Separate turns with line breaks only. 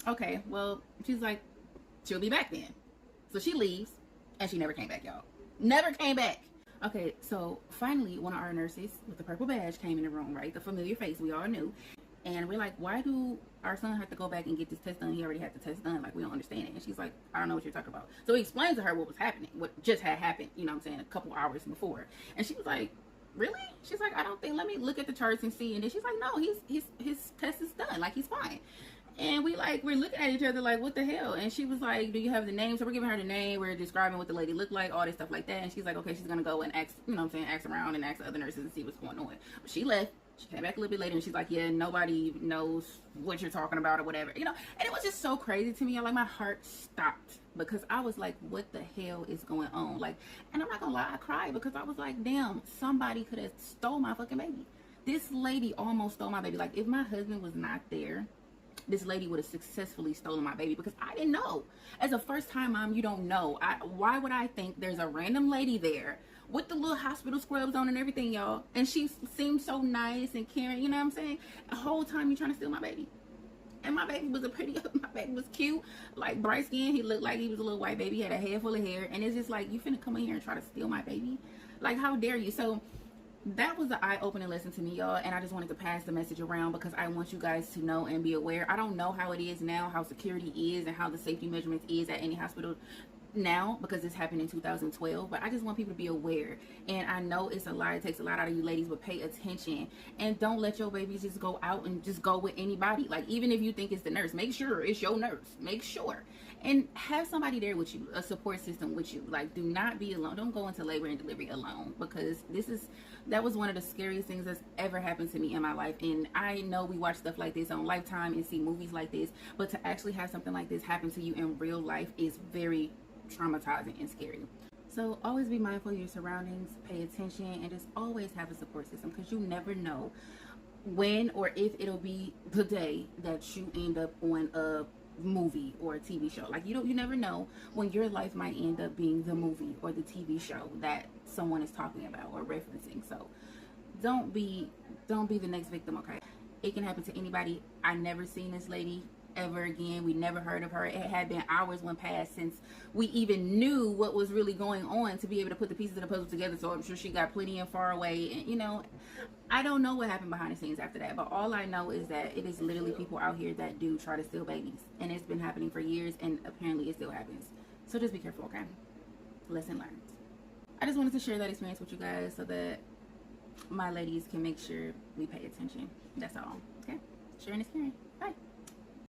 Okay, well, she's like, she'll be back then. So she leaves, and she never came back, y'all. Never came back. Okay, so finally, one of our nurses with the purple badge came in the room, right? The familiar face we all knew. And we're like, why do our son have to go back and get this test done? He already had the test done. Like, we don't understand it. And she's like, I don't know what you're talking about. So he explains to her what was happening, what just had happened, you know what I'm saying, a couple hours before. And she was like, really? She's like, I don't think, let me look at the charts and see. And then she's like, no, his test is done. Like, he's fine. And we're looking at each other like, what the hell? And she was like, do you have the name? So we're giving her the name. We're describing what the lady looked like, all this stuff like that. And she's like, okay, she's going to go and ask, you know what I'm saying, ask around and ask the other nurses and see what's going on. But she left. She came back a little bit later and she's like, yeah, nobody knows what you're talking about or whatever, you know. And it was just so crazy to me. Like, my heart stopped because I was like, what the hell is going on? Like, and I'm not gonna lie, I cried because I was like, damn, somebody could have stole my fucking baby. This lady almost stole my baby. Like, if my husband was not there, this lady would have successfully stolen my baby because I didn't know. As a first-time mom, you don't know. Why would I think there's a random lady there with the little hospital scrubs on and everything, y'all? And she seemed so nice and caring, you know what I'm saying? The whole time you trying to steal my baby. And my baby was my baby was cute, like bright skin. He looked like he was a little white baby. He had a head full of hair. And it's just like, you finna come in here and try to steal my baby? Like, how dare you? So that was an eye-opening lesson to me, y'all, and I just wanted to pass the message around because I want you guys to know and be aware. I don't know how it is now, how security is and how the safety measurements is at any hospital now because this happened in 2012, but I just want people to be aware. And I know it's a lot, it takes a lot out of you ladies, but pay attention and don't let your babies just go out and just go with anybody. Like, even if you think it's the nurse, make sure it's your nurse. Make sure and have somebody there with you, a support system with you. Like, do not be alone. Don't go into labor and delivery alone because that was one of the scariest things that's ever happened to me in my life. And I know we watch stuff like this on Lifetime and see movies like this, but to actually have something like this happen to you in real life is very traumatizing and scary. So always be mindful of your surroundings, pay attention, and just always have a support system because you never know when or if it'll be the day that you end up on a movie or a TV show. Like, you never know when your life might end up being the movie or the TV show that someone is talking about or referencing. So don't be the next victim, okay? It can happen to anybody. I never seen this lady ever again. We never heard of her. It had been hours went past since we even knew what was really going on to be able to put the pieces of the puzzle together. So I'm sure she got plenty and far away, and you know, I don't know what happened behind the scenes after that, but all I know is that it is literally people out here that do try to steal babies, and it's been happening for years, and apparently it still happens. So just be careful, okay? Lesson learned. I just wanted to share that experience with you guys so that my ladies can make sure we pay attention. That's all, okay? Sharing is caring. Bye.